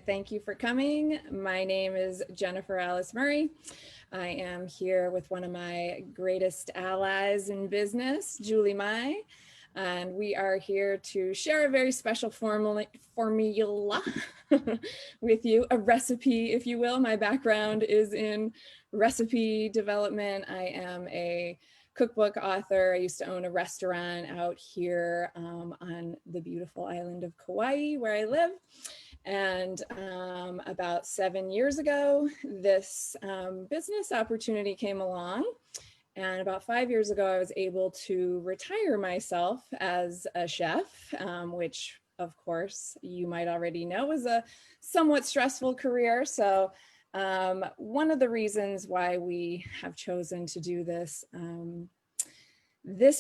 Thank you for coming. My name is Jennifer Alice Murray. I am here with one of my greatest allies in business, Julie Mai, and we are here to share a very special formula with you, a recipe, if you will. My background is in recipe development. I am a cookbook author. I used to own a restaurant out here on the beautiful island of Kauai, where I live. And about 7 years ago, this business opportunity came along. And about 5 years ago, I was able to retire myself as a chef, which of course you might already know is a somewhat stressful career. So one of the reasons why we have chosen to do this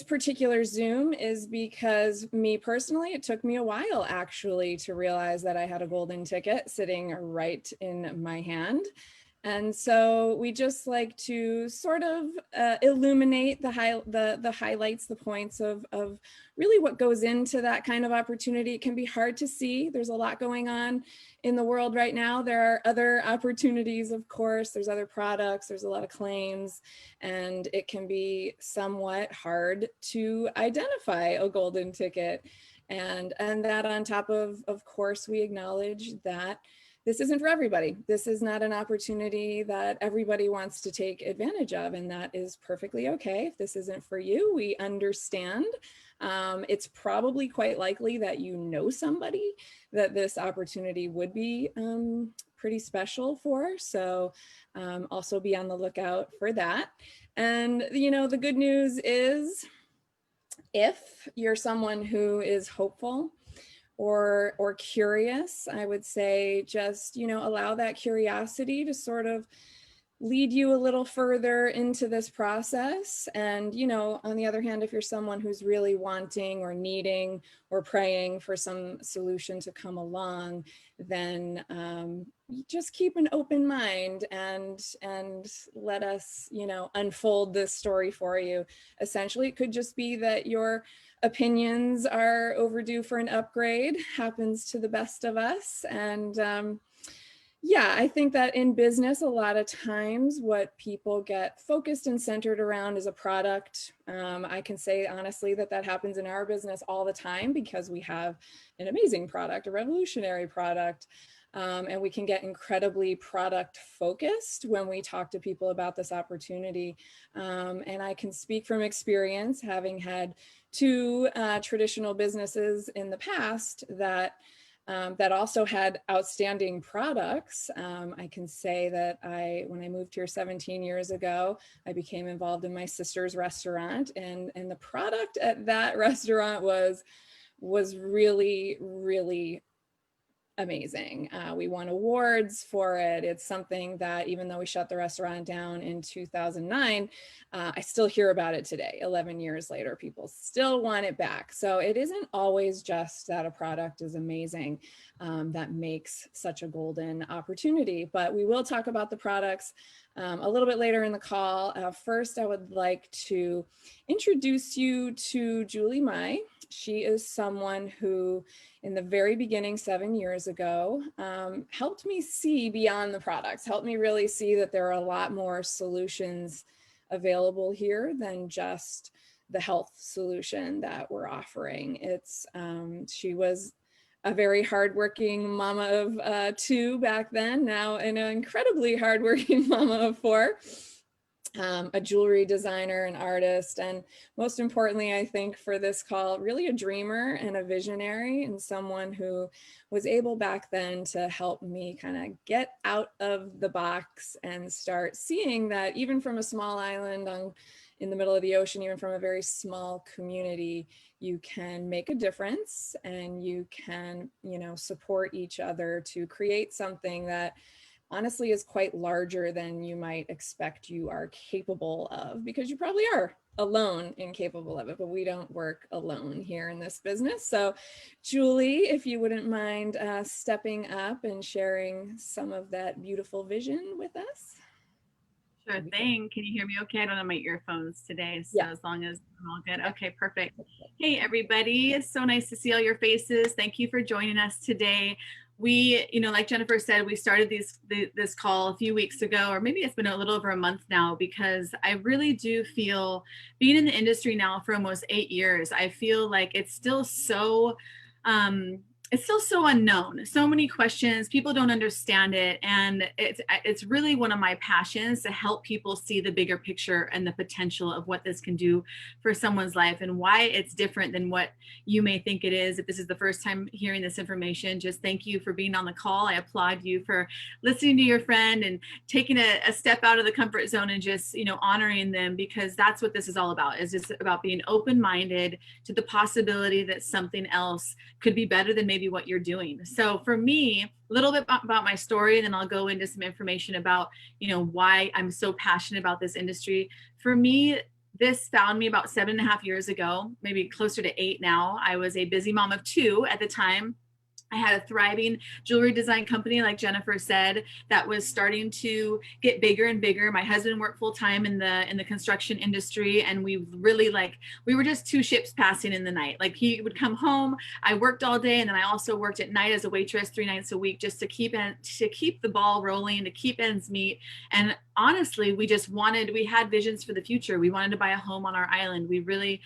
particular Zoom is because me personally, it took me a while actually to realize that I had a golden ticket sitting right in my hand. And so we just like to sort of illuminate the highlights, the points of really what goes into that kind of opportunity. It can be hard to see. There's a lot going on in the world right now. There are other opportunities, of course. There's other products. There's a lot of claims, and it can be somewhat hard to identify a golden ticket. And that on top of course, we acknowledge that this isn't for everybody. This is not an opportunity that everybody wants to take advantage of, and that is perfectly okay. If this isn't for you, we understand. It's probably quite likely that you know somebody that this opportunity would be pretty special for. So also be on the lookout for that. And you know, the good news is if you're someone who is hopeful or curious, I would say just, you know, allow that curiosity to sort of lead you a little further into this process. And, you know, on the other hand, if you're someone who's really wanting or needing or praying for some solution to come along, then just keep an open mind and let us, you know, unfold this story for you. Essentially, it could just be that your opinions are overdue for an upgrade, happens to the best of us. And yeah, I think that in business, a lot of times what people get focused and centered around is a product. I can say honestly that happens in our business all the time because we have an amazing product, a revolutionary product. And we can get incredibly product focused when we talk to people about this opportunity. And I can speak from experience, having had two traditional businesses in the past that also had outstanding products. I can say that when I moved here 17 years ago, I became involved in my sister's restaurant, and the product at that restaurant was really, really amazing. We won awards for it. It's something that even though we shut the restaurant down in 2009, I still hear about it today, 11 years later. People still want it back. So it isn't always just that a product is amazing that makes such a golden opportunity, but we will talk about the products a little bit later in the call. First, I would like to introduce you to Julie Mai. She is someone who, in the very beginning, 7 years ago, helped me see beyond the products, helped me really see that there are a lot more solutions available here than just the health solution that we're offering. She was a very hardworking mama of two back then, now an incredibly hardworking mama of four. A jewelry designer, an artist, and most importantly, I think for this call, really a dreamer and a visionary, and someone who was able back then to help me kind of get out of the box and start seeing that even from a small island in the middle of the ocean, even from a very small community, you can make a difference and you can, you know, support each other to create something that honestly is quite larger than you might expect you are capable of, because you probably are alone and capable of it, but we don't work alone here in this business. So Julie, if you wouldn't mind stepping up and sharing some of that beautiful vision with us. Sure thing. Can you hear me okay? I don't have my earphones today, so Yeah. as long as I'm all good. Okay, perfect. Hey, everybody. It's so nice to see all your faces. Thank you for joining us today. we, like Jennifer said, we started this call a few weeks ago, or maybe it's been a little over a month now, because I really do feel, being in the industry now for almost 8 years, I feel like um, it's still so unknown. So many questions, people don't understand it, and it's really one of my passions to help people see the bigger picture and the potential of what this can do for someone's life, and why it's different than what you may think it is. If this is the first time hearing this information, just thank you for being on the call. I applaud you for listening to your friend and taking a step out of the comfort zone and just, honoring them, because that's what this is all about. Is just about being open-minded to the possibility that something else could be better than maybe what you're doing. So for me, a little bit about my story, and then I'll go into some information about, why I'm so passionate about this industry. For me, this found me about 7.5 years ago, maybe closer to 8 now. I was a busy mom of 2 at the time. I had a thriving jewelry design company, like Jennifer said, that was starting to get bigger and bigger. My husband worked full time in the construction industry, and we were just 2 ships passing in the night. Like, he would come home, I worked all day, and then I also worked at night as a waitress 3 nights a week, just to keep the ball rolling, to keep ends meet. And honestly, we had visions for the future. We wanted to buy a home on our island. We really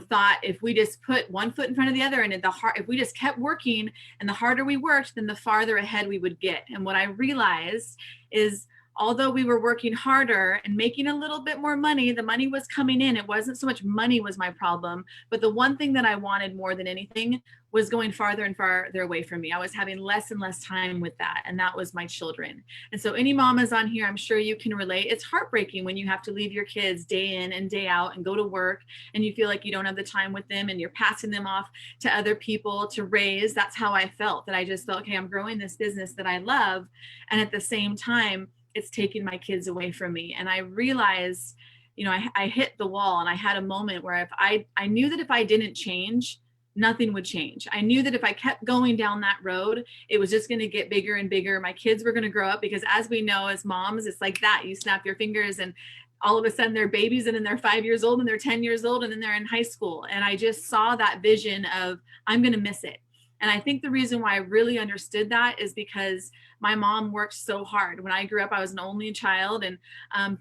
thought, if we just put one foot in front of the other, and if we just kept working, and the harder we worked, then the farther ahead we would get. And what I realized is, although we were working harder and making a little bit more money, the money was coming in. It wasn't so much money was my problem, but the one thing that I wanted more than anything was going farther and farther away from me. I was having less and less time with that, and that was my children. And so any mamas on here, I'm sure you can relate. It's heartbreaking when you have to leave your kids day in and day out and go to work, and you feel like you don't have the time with them, and you're passing them off to other people to raise. That's how I felt, that I just felt, okay, I'm growing this business that I love, and at the same time, it's taking my kids away from me. And I realized, I hit the wall, and I had a moment where I knew that if I didn't change, nothing would change. I knew that if I kept going down that road, it was just going to get bigger and bigger. My kids were going to grow up, because as we know, as moms, it's like that. You snap your fingers, and all of a sudden they're babies, and then they're 5 years old, and they're 10 years old, and then they're in high school. And I just saw that vision of, I'm going to miss it. And I think the reason why I really understood that is because my mom worked so hard. When I grew up, I was an only child, and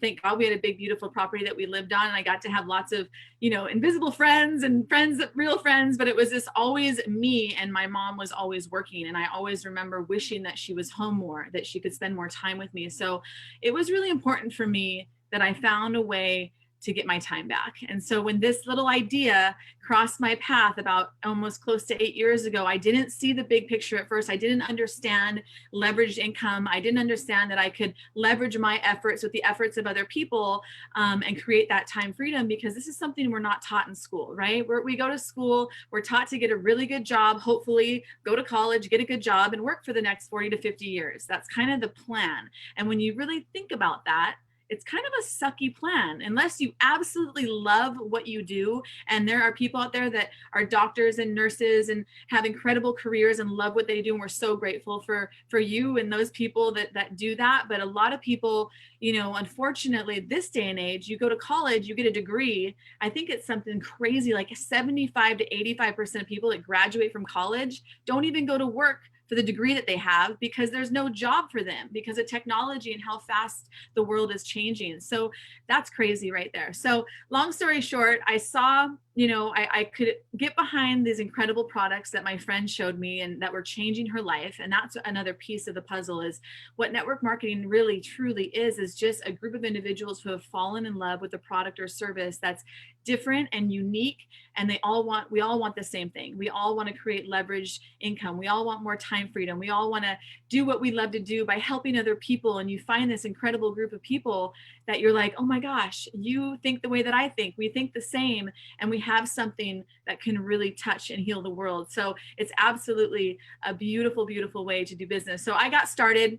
thank God we had a big, beautiful property that we lived on, and I got to have lots of, invisible friends and real friends, but it was just always me, and my mom was always working. And I always remember wishing that she was home more, that she could spend more time with me. So it was really important for me that I found a way to get my time back. And so when this little idea crossed my path about almost close to 8 years ago, I didn't see the big picture at first. I didn't understand leveraged income. I didn't understand that I could leverage my efforts with the efforts of other people, and create that time freedom, because this is something we're not taught in school, right? We go to school, we're taught to get a really good job, hopefully go to college, get a good job, and work for the next 40 to 50 years. That's kind of the plan. And when you really think about that, it's kind of a sucky plan, unless you absolutely love what you do. And there are people out there that are doctors and nurses and have incredible careers and love what they do. And we're so grateful for you and those people that do that. But a lot of people, unfortunately, this day and age, you go to college, you get a degree. I think it's something crazy, like 75 to 85% of people that graduate from college don't even go to work for the degree that they have, because there's no job for them because of technology and how fast the world is changing. So that's crazy right there. So long story short, I saw, I could get behind these incredible products that my friend showed me and that were changing her life. And that's another piece of the puzzle, is what network marketing really truly is just a group of individuals who have fallen in love with a product or service that's different and unique. And we all want the same thing. We all want to create leveraged income. We all want more time freedom. We all want to do what we love to do by helping other people. And you find this incredible group of people that you're like, oh my gosh, you think the way that I think. We think the same, and we have something that can really touch and heal the world. So it's absolutely a beautiful, beautiful way to do business. So I got started,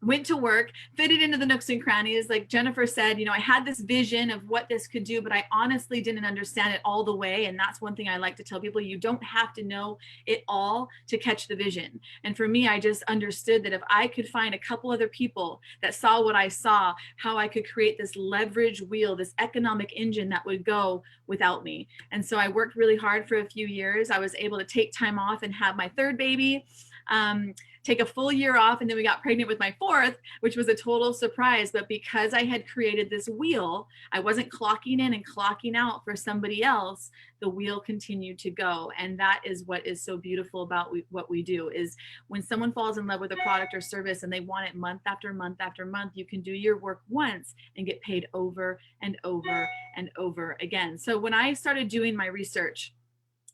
went to work, fitted into the nooks and crannies. Like Jennifer said, I had this vision of what this could do, but I honestly didn't understand it all the way. And that's one thing I like to tell people: you don't have to know it all to catch the vision. And for me, I just understood that if I could find a couple other people that saw what I saw, how I could create this leverage wheel, this economic engine that would go without me. And so I worked really hard for a few years. I was able to take time off and have my third baby. take a full year off, and then we got pregnant with my fourth, which was a total surprise. But because I had created this wheel, I wasn't clocking in and clocking out for somebody else. The wheel continued to go. And that is what is so beautiful about what we do, is when someone falls in love with a product or service and they want it month after month after month, you can do your work once and get paid over and over and over again. So when I started doing my research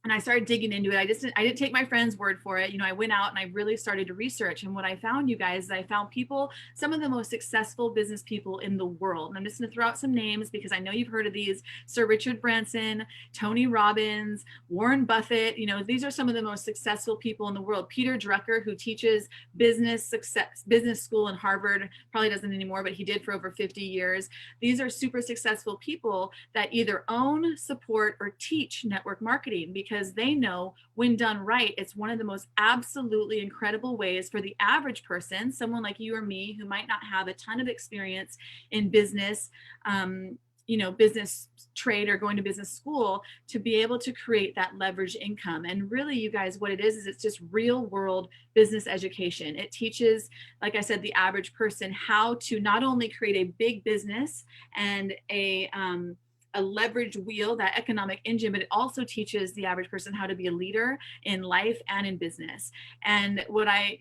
and I started digging into it, I didn't take my friend's word for it. I went out and I really started to research. And what I found, you guys, is I found people, some of the most successful business people in the world. And I'm just going to throw out some names because I know you've heard of these: Sir Richard Branson, Tony Robbins, Warren Buffett. These are some of the most successful people in the world. Peter Drucker, who teaches business school in Harvard, probably doesn't anymore, but he did for over 50 years. These are super successful people that either own, support, or teach network marketing, because they know when done right, it's one of the most absolutely incredible ways for the average person, someone like you or me, who might not have a ton of experience in business, business trade or going to business school, to be able to create that leverage income. And really, you guys, what it is it's just real world business education. It teaches, like I said, the average person how to not only create a big business and a leverage wheel, that economic engine, but it also teaches the average person how to be a leader in life and in business. And what I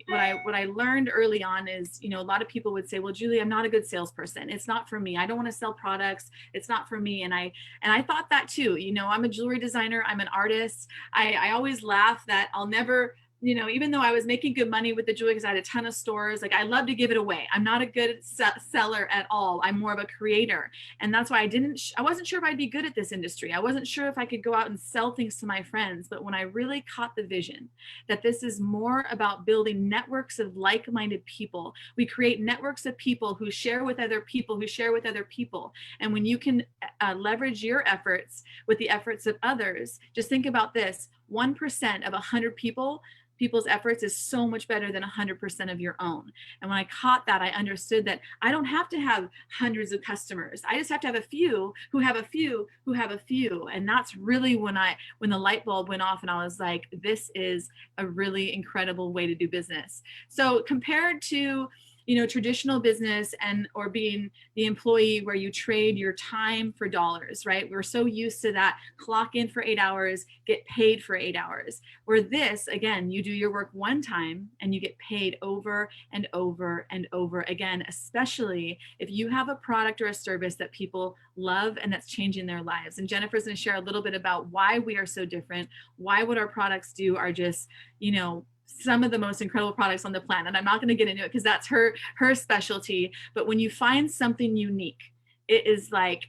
learned early on is, a lot of people would say, well, Julie, I'm not a good salesperson. It's not for me. I don't want to sell products. It's not for me. And I thought that too. I'm a jewelry designer. I'm an artist. I always laugh that I'll never, even though I was making good money with the jewelry because I had a ton of stores, like, I love to give it away. I'm not a good seller at all. I'm more of a creator. And that's why I wasn't sure if I'd be good at this industry. I wasn't sure if I could go out and sell things to my friends. But when I really caught the vision that this is more about building networks of like-minded people, we create networks of people who share with other people, who share with other people. And when you can leverage your efforts with the efforts of others, just think about this: 1% of 100 people's efforts is so much better than 100% of your own. And when I caught that, I understood that I don't have to have hundreds of customers. I just have to have a few who have a few who have a few. And that's really when the light bulb went off and I was like, this is a really incredible way to do business. So compared to traditional business or being the employee where you trade your time for dollars, right? We're so used to that: clock in for 8 hours, get paid for 8 hours. Where this, again, you do your work one time and you get paid over and over and over again, especially if you have a product or a service that people love and that's changing their lives. And Jennifer's going to share a little bit about why we are so different, why what our products do are just, some of the most incredible products on the planet. I'm not going to get into it because that's her specialty. But when you find something unique, it is like,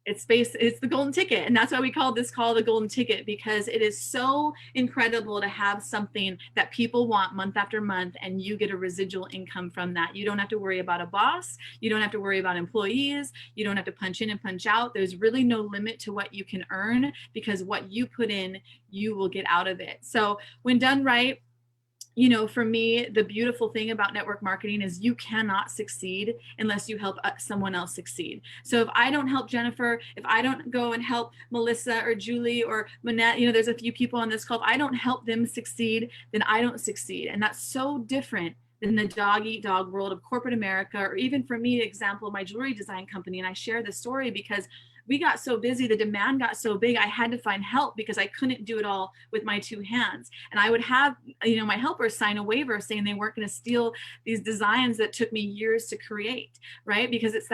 it's the golden ticket. And that's why we call this call the golden ticket, because it is so incredible to have something that people want month after month, and you get a residual income from that. You don't have to worry about a boss. You don't have to worry about employees. You don't have to punch in and punch out. There's really no limit to what you can earn, because what you put in, you will get out of it. So when done right, for me, the beautiful thing about network marketing is you cannot succeed unless you help someone else succeed. So if I don't help Jennifer, if I don't go and help Melissa or Julie or Manette, there's a few people on this call, if I don't help them succeed, then I don't succeed. And that's so different than the dog eat dog world of corporate America, or even for me, example, my jewelry design company. And I share this story because we got so busy, the demand got so big, I had to find help because I couldn't do it all with my two hands. And I would have, my helpers sign a waiver saying they weren't going to steal these designs that took me years to create, right? Because it's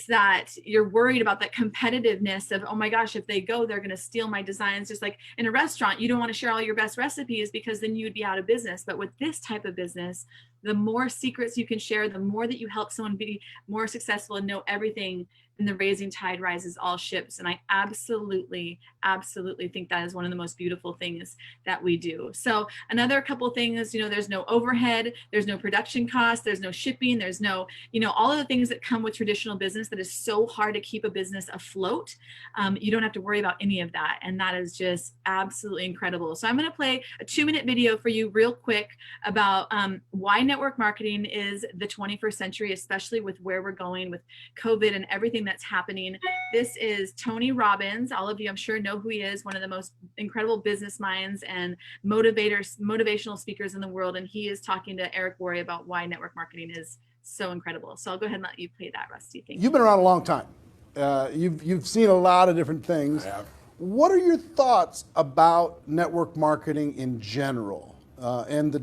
that you're worried about that competitiveness of, oh my gosh, if they go, they're going to steal my designs. Just like in a restaurant, you don't want to share all your best recipes because then you'd be out of business. But with this type of business, the more secrets you can share, the more that you help someone be more successful and know everything, and the raising tide rises all ships. And I absolutely think that is one of the most beautiful things that we do. So another couple of things, there's no overhead, there's no production costs, there's no shipping, there's no, all of the things that come with traditional business that is so hard to keep a business afloat. You don't have to worry about any of that. And that is just absolutely incredible. So I'm going to play a 2-minute video for you real quick about why network marketing is the 21st century, especially with where we're going with COVID and everything that's happening. This is Tony Robbins. All of you, I'm sure, know who he is, one of the most incredible business minds and motivational speakers in the world. And he is talking to Eric Worre about why network marketing is so incredible. So I'll go ahead and let you play that, Rusty. Thank you. You've been around a long time. You've seen a lot of different things. I have. What are your thoughts about network marketing in general? And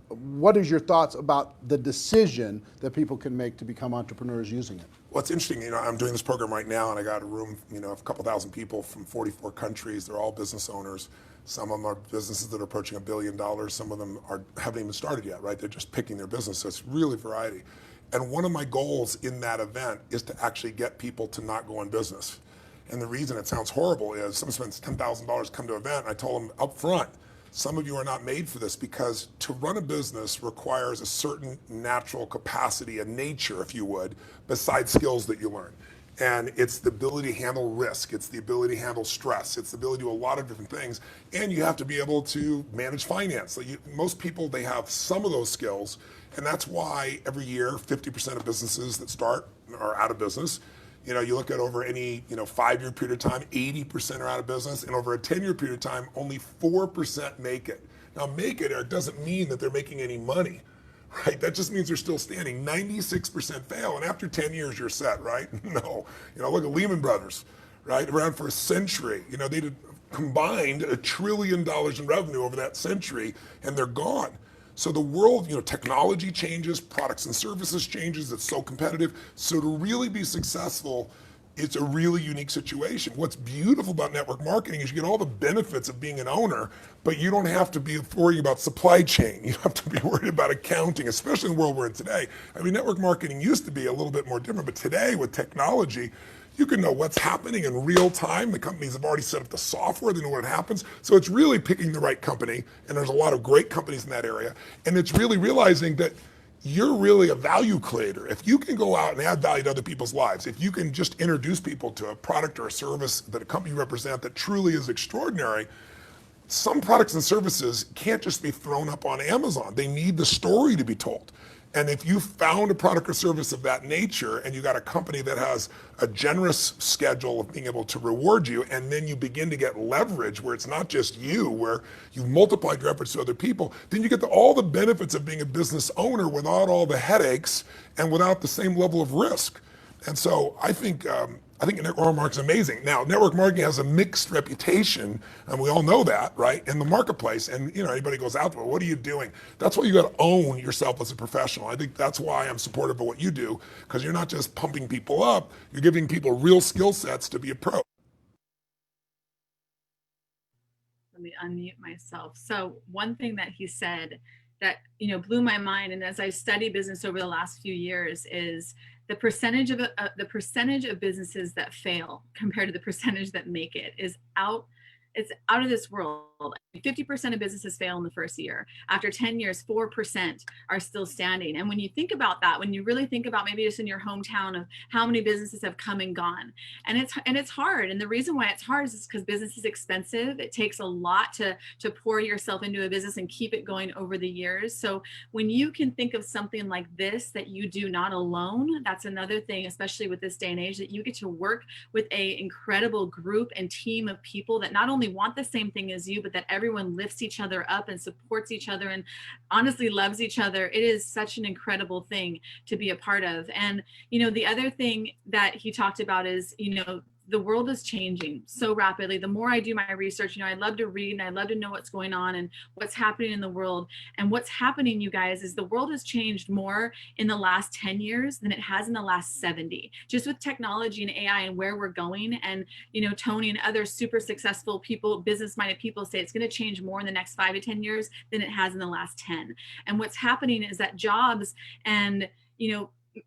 what is your thoughts about the decision that people can make to become entrepreneurs using it? Well, it's interesting. I'm doing this program right now, and I got a room, of a couple thousand people from 44 countries. They're all business owners. Some of them are businesses that are approaching $1 billion. Some of them haven't even started yet, right? They're just picking their business. So it's really variety. And one of my goals in that event is to actually get people to not go on business. And the reason it sounds horrible is someone spends $10,000 come to an event, and I told them up front, some of you are not made for this, because to run a business requires a certain natural capacity, a nature, if you would, besides skills that you learn. And it's the ability to handle risk. It's the ability to handle stress. It's the ability to do a lot of different things. And you have to be able to manage finance. Most people, they have some of those skills. And that's why every year, 50% of businesses that start are out of business. You look at over any 5-year period of time, 80% are out of business, and over a 10-year period of time, only 4% make it. Now, make it, Eric, doesn't mean that they're making any money, right? That just means they're still standing. 96% fail, and after 10 years, you're set, right? No. Look at Lehman Brothers, right? Around for a century. They did combined $1 trillion in revenue over that century, and they're gone. So the world, technology changes, products and services changes, it's so competitive. So to really be successful, it's a really unique situation. What's beautiful about network marketing is you get all the benefits of being an owner, but you don't have to be worrying about supply chain. You don't have to be worried about accounting, especially in the world we're in today. Network marketing used to be a little bit more different, but today with technology, you can know what's happening in real time. The companies have already set up the software, they know what happens. So it's really picking the right company, and there's a lot of great companies in that area. And it's really realizing that you're really a value creator. If you can go out and add value to other people's lives, if you can just introduce people to a product or a service that a company you represent that truly is extraordinary, some products and services can't just be thrown up on Amazon. They need the story to be told. And if you found a product or service of that nature, and you got a company that has a generous schedule of being able to reward you, and then you begin to get leverage where it's not just you, where you've multiplied your efforts to other people, then you get all the benefits of being a business owner without all the headaches and without the same level of risk. And so I think network marketing is amazing. Now, network marketing has a mixed reputation, and we all know that, right, in the marketplace. And anybody goes out there, what are you doing? That's why you got to own yourself as a professional. I think that's why I'm supportive of what you do, because you're not just pumping people up, you're giving people real skill sets to be a pro. Let me unmute myself. So one thing that he said that blew my mind, and as I study business over the last few years, is the percentage of businesses that fail compared to the percentage that make it is out of this world. 50% of businesses fail in the first year. After 10 years, 4% are still standing. And when you think about that, when you really think about maybe just in your hometown of how many businesses have come and gone, and it's hard. And the reason why it's hard is because business is expensive. It takes a lot to pour yourself into a business and keep it going over the years. So when you can think of something like this that you do not alone, that's another thing, especially with this day and age, that you get to work with a incredible group and team of people that not only want the same thing as you, but that everyone lifts each other up and supports each other and honestly loves each other. It is such an incredible thing to be a part of. And, the other thing that he talked about is, the world is changing so rapidly. The more I do my research, I love to read and I love to know what's going on and what's happening in the world. And what's happening, you guys, is the world has changed more in the last 10 years than it has in the last 70, just with technology and AI and where we're going. And, Tony and other super successful people, business-minded people say it's going to change more in the next 5 to 10 years than it has in the last 10. And what's happening is that jobs and,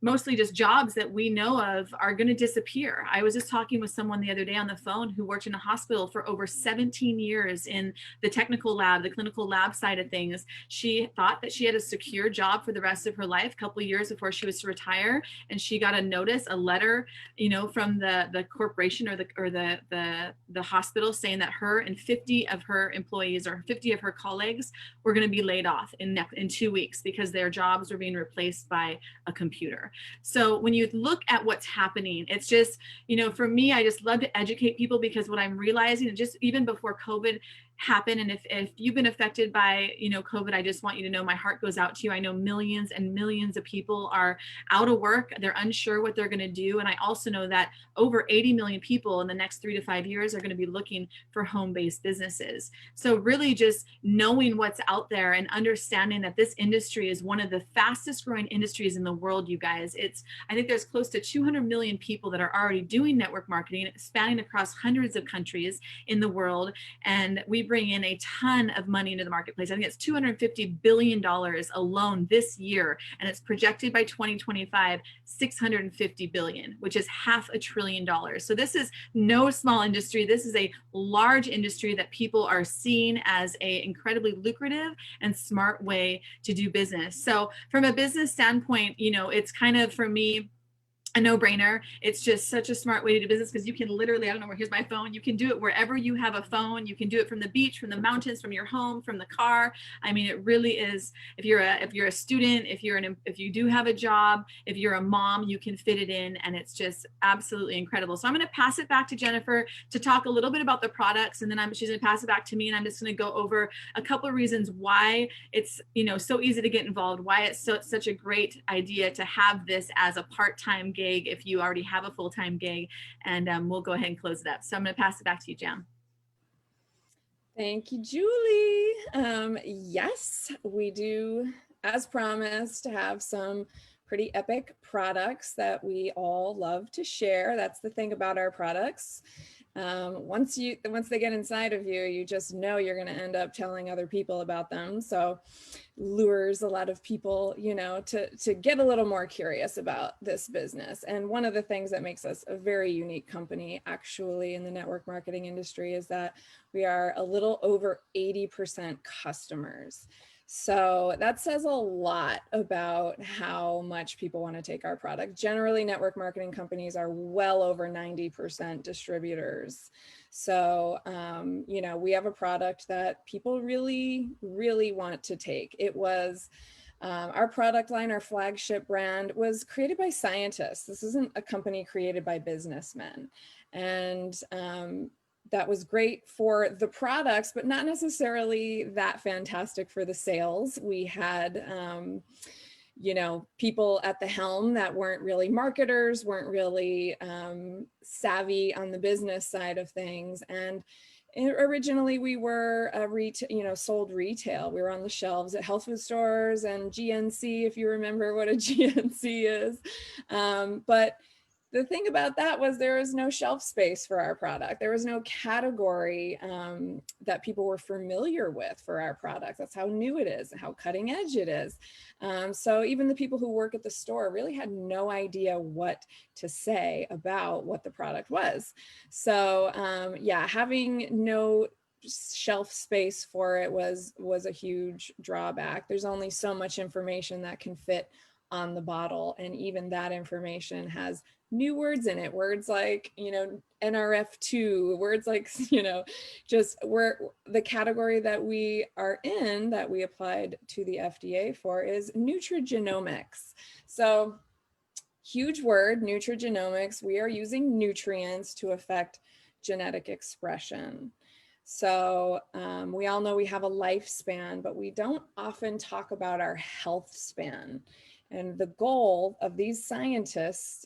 mostly just jobs that we know of are going to disappear. I was just talking with someone the other day on the phone who worked in a hospital for over 17 years in the technical lab, the clinical lab side of things. She thought that she had a secure job for the rest of her life, a couple of years before she was to retire, and she got a notice, a letter, from the corporation or the hospital saying that her and 50 of her employees or 50 of her colleagues were going to be laid off in 2 weeks because their jobs were being replaced by a computer. So when you look at what's happening, it's just, for me, I just love to educate people, because what I'm realizing, and just even before COVID happened, and if you've been affected by, COVID, I just want you to know my heart goes out to you. I know millions and millions of people are out of work. They're unsure what they're going to do. And I also know that over 80 million people in the next 3 to 5 years are going to be looking for home-based businesses. So really just knowing what's out there and understanding that this industry is one of the fastest growing industries in the world, you guys. I think there's close to 200 million people that are already doing network marketing, spanning across hundreds of countries in the world. And we bring in a ton of money into the marketplace. I think it's $250 billion alone this year. And it's projected by 2025, $650 billion, which is $500 billion. So this is no small industry. This is a large industry that people are seeing as a incredibly lucrative and smart way to do business. So from a business standpoint, it's kind of, for me, a no-brainer. It's just such a smart way to do business, because you can literally, I don't know where, here's my phone. You can do it wherever you have a phone. You can do it from the beach, from the mountains, from your home, from the car. I mean, it really is. If you're a student, if you do have a job, if you're a mom, you can fit it in, and it's just absolutely incredible. So I'm going to pass it back to Jennifer to talk a little bit about the products, and then she's going to pass it back to me, and I'm just going to go over a couple of reasons why it's so easy to get involved, why it's such a great idea to have this as a part-time gig if you already have a full-time gig, and we'll go ahead and close it up. So I'm going to pass it back to you, Jen. Thank you, Julie. Yes, we do, as promised, have some pretty epic products that we all love to share. That's the thing about our products. Once they get inside of you, you just know you're going to end up telling other people about them. So lures a lot of people, to get a little more curious about this business. And one of the things that makes us a very unique company, actually, in the network marketing industry, is that we are a little over 80% customers. So that says a lot about how much people want to take our product. Generally, network marketing companies are well over 90% distributors. So, we have a product that people really, really want to take. It was our product line, our flagship brand, was created by scientists. This isn't a company created by businessmen. And that was great for the products, but not necessarily that fantastic for the sales. We had, people at the helm that weren't really marketers, weren't really savvy on the business side of things. And originally we were sold retail. We were on the shelves at health food stores and GNC, if you remember what a GNC is. But the thing about that was there was no shelf space for our product. There was no category that people were familiar with for our product. That's how new it is and how cutting edge it is. So even the people who work at the store really had no idea what to say about what the product was. So having no shelf space for it was a huge drawback. There's only so much information that can fit on the bottle, and even that information has new words in it, words like NRF2, words like just where the category that we are in, that we applied to the FDA for, is nutrigenomics. So huge word, nutrigenomics. We are using nutrients to affect genetic expression. So we all know we have a lifespan, but we don't often talk about our health span. And the goal of these scientists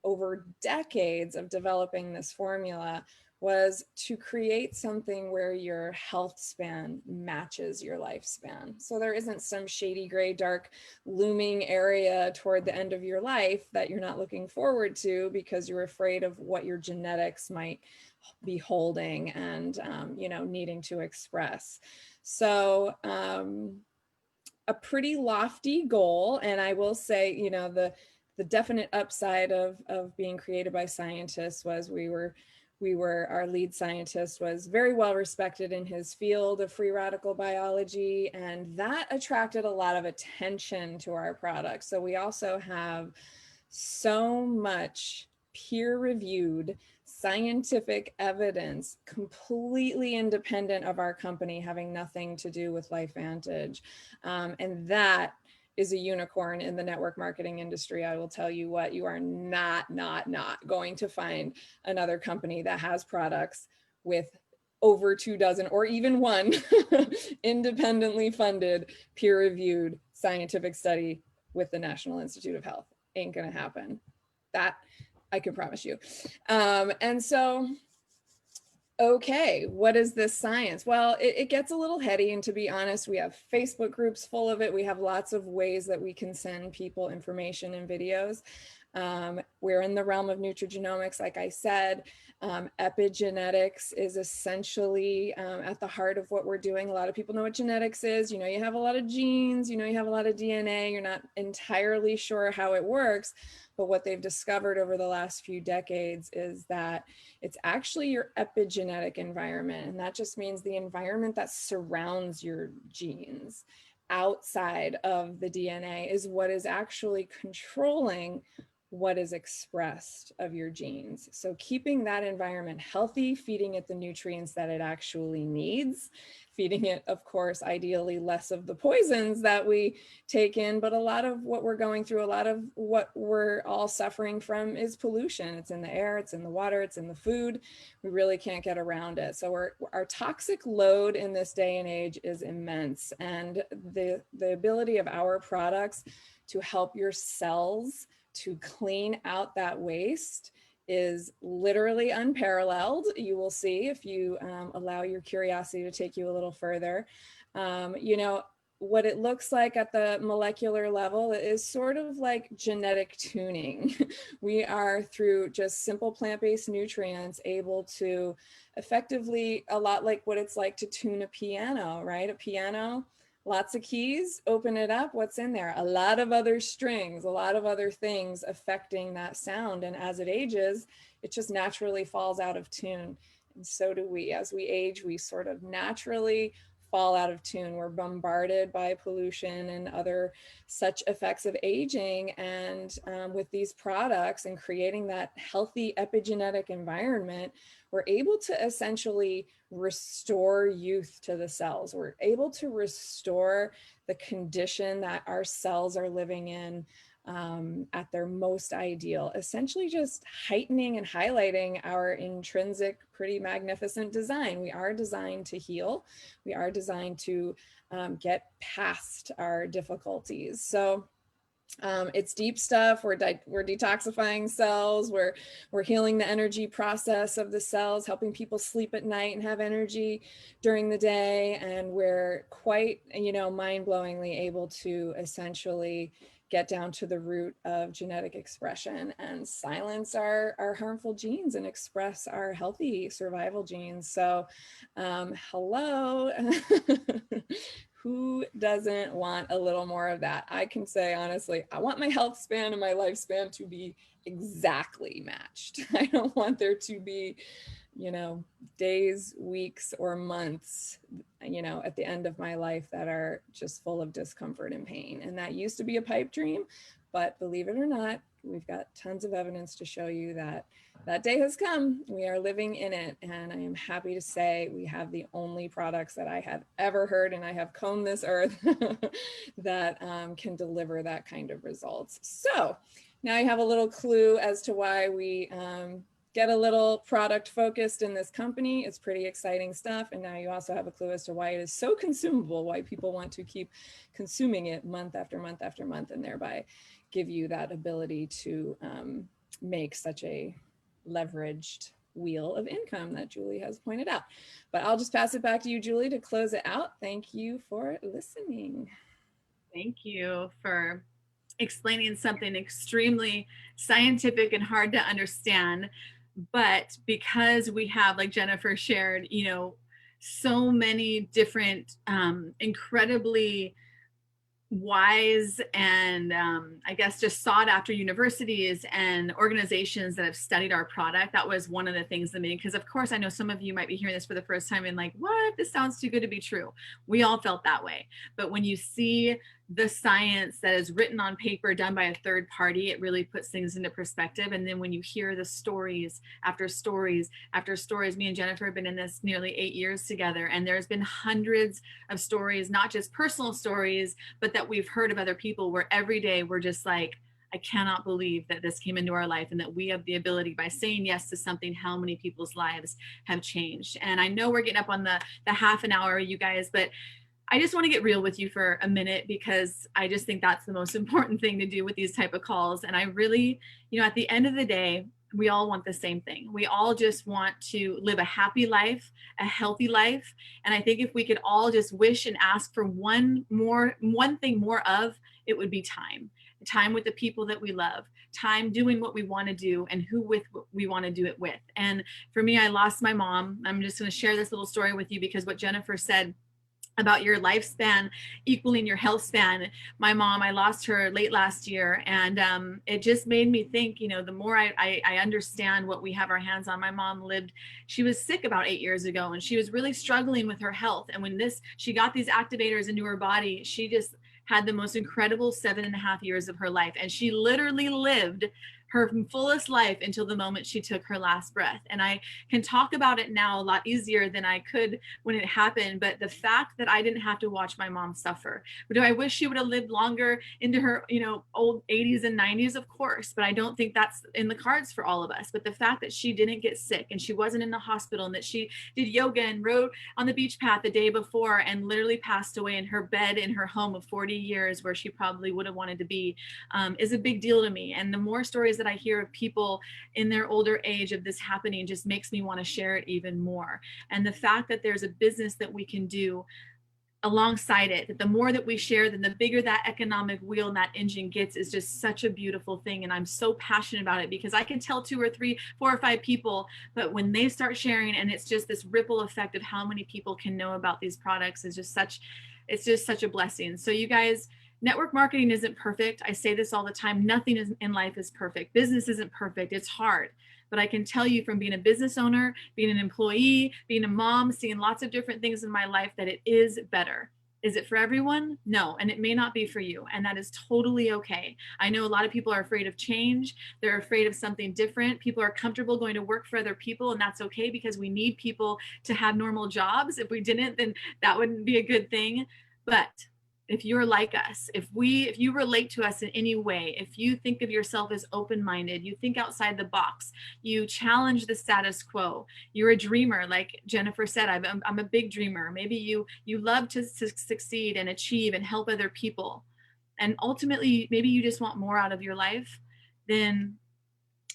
over decades of developing this formula was to create something where your health span matches your lifespan. So there isn't some shady gray, dark, looming area toward the end of your life that you're not looking forward to because you're afraid of what your genetics might be holding and, needing to express. So, a pretty lofty goal. And I will say, the definite upside of being created by scientists was our lead scientist was very well respected in his field of free radical biology, and that attracted a lot of attention to our product. So we also have so much peer-reviewed scientific evidence, completely independent of our company, having nothing to do with LifeVantage. And that is a unicorn in the network marketing industry. I will tell you what, you are not going to find another company that has products with over 24 or even one independently funded, peer-reviewed scientific study with the National Institute of Health. Ain't gonna happen. That I can promise you. And so, okay, what is this science? Well, it gets a little heady, and to be honest, we have Facebook groups full of it. We have lots of ways that we can send people information and videos. We're in the realm of nutrigenomics, like I said. Epigenetics is essentially at the heart of what we're doing. A lot of people know what genetics is. You know, you have a lot of genes, you know, you have a lot of DNA. You're not entirely sure how it works, but what they've discovered over the last few decades is that it's actually your epigenetic environment. And that just means the environment that surrounds your genes outside of the DNA is what is actually controlling what is expressed of your genes. So keeping that environment healthy, feeding it the nutrients that it actually needs, feeding it, of course, ideally less of the poisons that we take in, but a lot of what we're going through, a lot of what we're all suffering from is pollution. It's in the air, it's in the water, it's in the food. We really can't get around it. So our toxic load in this day and age is immense. And the ability of our products to help your cells to clean out that waste is literally unparalleled. You will see if you allow your curiosity to take you a little further. You know, what it looks like at the molecular level is sort of like genetic tuning. We are, through just simple plant-based nutrients, able to effectively, a lot like what it's like to tune a piano, right? A piano, lots of keys, open it up, what's in there? A lot of other strings, a lot of other things affecting that sound. And as it ages, it just naturally falls out of tune. And so do we. As we age, we sort of naturally fall out of tune. We're bombarded by pollution and other such effects of aging. And with these products and creating that healthy epigenetic environment, we're able to essentially restore youth to the cells. We're able to restore the condition that our cells are living in at their most ideal, essentially just heightening and highlighting our intrinsic, pretty magnificent design. We are designed to heal. We are designed to get past our difficulties. So it's deep stuff. We're detoxifying cells. We're healing the energy process of the cells, helping people sleep at night and have energy during the day. And we're quite, you know, mind-blowingly able to essentially get down to the root of genetic expression and silence our harmful genes and express our healthy survival genes. So hello. Who doesn't want a little more of that? I can say honestly, I want my health span and my lifespan to be exactly matched. I don't want there to be, you know, days, weeks, or months, you know, at the end of my life that are just full of discomfort and pain. And that used to be a pipe dream, but believe it or not, we've got tons of evidence to show you that that day has come. We are living in it. And I am happy to say we have the only products that I have ever heard, and I have combed this earth, that can deliver that kind of results. So now you have a little clue as to why we get a little product focused in this company. It's pretty exciting stuff. And now you also have a clue as to why it is so consumable, why people want to keep consuming it month after month after month, and thereby give you that ability to make such a leveraged wheel of income that Julie has pointed out. But I'll just pass it back to you, Julie, to close it out. Thank you for listening. Thank you for explaining something extremely scientific and hard to understand. But because we have, like Jennifer shared, you know, so many different incredibly wise and I guess just sought after universities and organizations that have studied our product. That was one of the things that made, because of course I know some of you might be hearing this for the first time and like, what, this sounds too good to be true. We all felt that way. But when you see the science that is written on paper done by a third party, it really puts things into perspective. And then when you hear the stories after stories after stories, me and Jennifer have been in this nearly 8 years together, and there's been hundreds of stories, not just personal stories, but that we've heard of other people, where every day we're just like, I cannot believe that this came into our life, and that we have the ability, by saying yes to something, how many people's lives have changed. And I know we're getting up on the half an hour, you guys, but I just want to get real with you for a minute, because I just think that's the most important thing to do with these type of calls. And I really, at the end of the day, we all want the same thing. We all just want to live a happy life, a healthy life. And I think if we could all just wish and ask for one thing more of, it would be time with the people that we love, time doing what we want to do, and who with we want to do it with. And for me, I lost my mom. I'm just going to share this little story with you, because what Jennifer said about your lifespan equaling your health span. My mom, I lost her late last year, and it just made me think, the more I understand what we have our hands on. My mom lived, she was sick about 8 years ago, and she was really struggling with her health. And when she got these activators into her body, she just had the most incredible 7.5 years of her life. And she literally lived her fullest life until the moment she took her last breath. And I can talk about it now a lot easier than I could when it happened. But the fact that I didn't have to watch my mom suffer. Do I wish she would have lived longer into her, old 80s and 90s? Of course, but I don't think that's in the cards for all of us. But the fact that she didn't get sick, and she wasn't in the hospital, and that she did yoga and rode on the beach path the day before, and literally passed away in her bed in her home of 40 years, where she probably would have wanted to be, is a big deal to me. And the more stories that I hear of people in their older age of this happening just makes me want to share it even more. And the fact that there's a business that we can do alongside it, that the more that we share, then the bigger that economic wheel and that engine gets, is just such a beautiful thing. And I'm so passionate about it, because I can tell 2 or 3, 4 or 5 people, but when they start sharing, and it's just this ripple effect of how many people can know about these products, is just such a blessing. So you guys, network marketing isn't perfect. I say this all the time. Nothing in life is perfect. Business isn't perfect. It's hard. But I can tell you from being a business owner, being an employee, being a mom, seeing lots of different things in my life, that it is better. Is it for everyone? No. And it may not be for you. And that is totally okay. I know a lot of people are afraid of change. They're afraid of something different. People are comfortable going to work for other people. And that's okay, because we need people to have normal jobs. If we didn't, then that wouldn't be a good thing. But if you're like us, if you relate to us in any way, if you think of yourself as open-minded, you think outside the box, you challenge the status quo, you're a dreamer, like Jennifer said, I'm a big dreamer. Maybe you love to succeed and achieve and help other people. And ultimately, maybe you just want more out of your life, then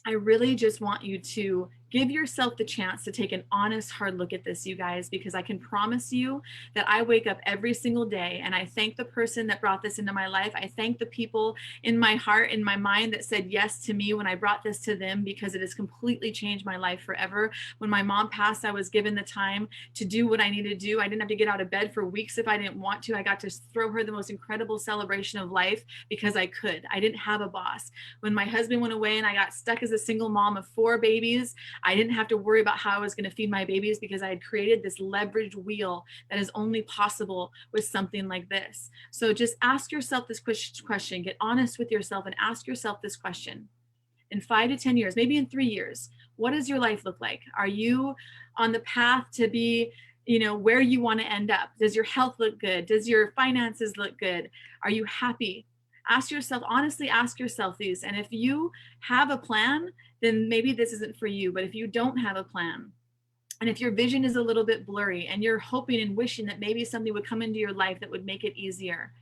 I really just want you to give yourself the chance to take an honest, hard look at this, you guys, because I can promise you that I wake up every single day and I thank the person that brought this into my life. I thank the people in my heart, in my mind, that said yes to me when I brought this to them, because it has completely changed my life forever. When my mom passed, I was given the time to do what I needed to do. I didn't have to get out of bed for weeks if I didn't want to. I got to throw her the most incredible celebration of life because I could. I didn't have a boss. When my husband went away and I got stuck as a single mom of 4 babies, I didn't have to worry about how I was going to feed my babies, because I had created this leveraged wheel that is only possible with something like this. So just ask yourself this question, get honest with yourself and ask yourself this question. In 5 to 10 years, maybe in 3 years, what does your life look like? Are you on the path to be, where you want to end up? Does your health look good? Does your finances look good? Are you happy? Honestly ask yourself these. And if you have a plan, then maybe this isn't for you. But if you don't have a plan, and if your vision is a little bit blurry and you're hoping and wishing that maybe something would come into your life that would make it easier,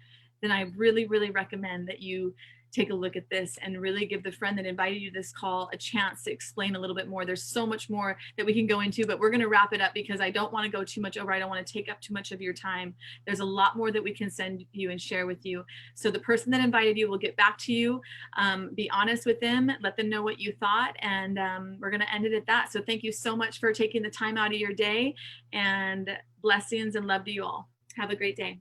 then I really, really recommend that you take a look at this and really give the friend that invited you to this call a chance to explain a little bit more. There's so much more that we can go into, but we're going to wrap it up because I don't want to go too much over. I don't want to take up too much of your time. There's a lot more that we can send you and share with you. So the person that invited you will get back to you. Be honest with them, let them know what you thought, and we're going to end it at that. So thank you so much for taking the time out of your day, and blessings and love to you all. Have a great day.